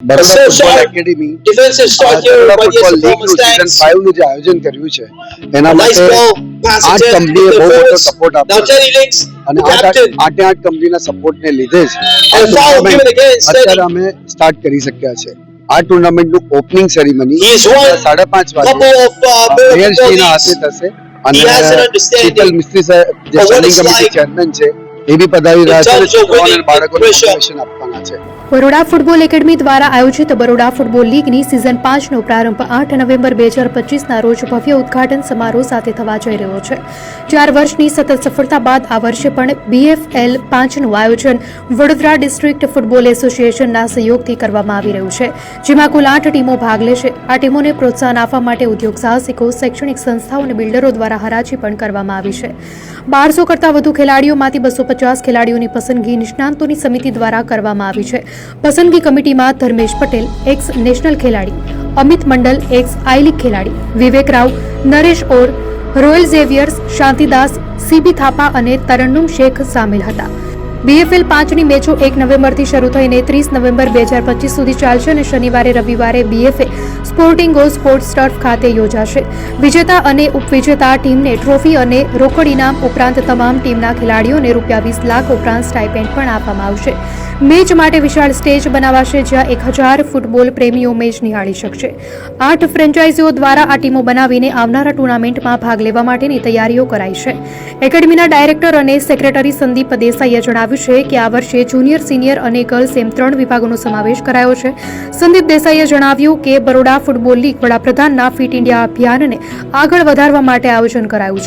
Baroda football academy defensive start here Baroda by the football league performance નું season tanks. 5 નું જે આયોજન કર્યું છે એના Nice માટે ball, pass આઠ attempt કંપનીએ to the બહુ મોટો forwards. સપોર્ટ Now આપ્યો છે Terry Links, અને the captain, આઠ કંપનીના સપોર્ટને લીધે જ આ and foul given tournament against અત્યારે Terry. અમે સ્ટાર્ટ કરી શક્યા છે આ ટુર્નામેન્ટનું opening ceremony He is one 5:30 વાગે couple of Borough મેયરશ્રીના football હાથે leagues. થશે He has an અને understanding શીતલ મિસ્ત્રી સાહેબ જે of what standing it's committee like chairman છે એ બી પધારી in રહ્યા છે અને terms of છોકરાઓને winning અને બાળકોને pressure. મોટિવેશન આપવાના છે। બરોડા ફૂટબોલ એકેડમી દ્વારા આયોજિત બરોડા ફૂટબોલ લીગની સિઝન 5નો પ્રારંભ 8 નવેમ્બર 2025ના રોજ ભવ્ય ઉદ્ઘાટન સમારોહ સાથે થવા જઈ રહ્યો છે। 4 વર્ષની સતત સફળતા બાદ આ વર્ષે પણ BFL 5નું આયોજન વડોદરા ડિસ્ટ્રિક્ટ ફૂટબોલ એસોસિએશનના સહયોગથી કરવામાં આવી રહ્યું છે, જેમાં કુલ 8 ટીમો ભાગ લેશે। આ ટીમોને પ્રોત્સાહન આપવા માટે ઉદ્યોગ સાહસિકો, શૈક્ષણિક સંસ્થાઓ અને બિલ્ડરો દ્વારા હરાજી પણ કરવામાં આવી છે। 1200 કરતાં વધુ ખેલાડીઓમાંથી 250 ખેલાડીઓની પસંદગી નિષ્ણાંતોની સમિતિ દ્વારા કરવામાં આવી છે। પસંદગી કમિટીમાં ધર્મેશ પટેલ, એક્સ નેશનલ ખેલાડી, Amit Mandal, ex I league ખેલાડી, વિવેક રાવ, નરેશ ઓર, royal Xaviers, Shantidas, C B Thapa અને તરન્નુમ શેખ સામેલ હતા। BFL 5ની મેચો 1 નવેમ્બરથી શરૂ થઈને 30 નવેમ્બર 2025 સુધી ચાલશે અને શનિવારે રવિવારે BFA sporting go sports turf ખાતે યોજાશે। વિજેતા અને ઉપવિજેતા ટીમને ટ્રોફી અને રોકડ ઇનામ ઉપરાંત તમામ ટીમના ખેલાડીઓને ₹20 લાખ ઉપરાંત સ્ટાઇપેન્ડ પણ આપવામાં આવશે। મેચ માટે વિશાળ સ્ટેજ બનાવાશે, જ્યાં 1000 ફૂટબોલ પ્રેમીઓ મેચ નિહાળી શકશે। 8 ફ્રેન્ચાઇઝીઓ દ્વારા આ ટીમો બનાવીને આવનારા ટુર્નામેન્ટમાં ભાગ લેવા માટેની તૈયારીઓ કરાઈ છે। એકેડમીના ડાયરેક્ટર અને સેક્રેટરી સંદીપ દેસાઈએ જણાવ્યું છે કે આ વર્ષે જુનિયર, સિનિયર અને ગર્લ્સ એમ 3 વિભાગોનો સમાવેશ કરાયો છે। સંદીપ દેસાઈએ જણાવ્યું કે બરોડા ફૂટબોલ લીગ વડાપ્રધાનના ફિટ ઇન્ડિયા અભિયાનને આગળ વધારવા માટે આયોજન કરાયું છે।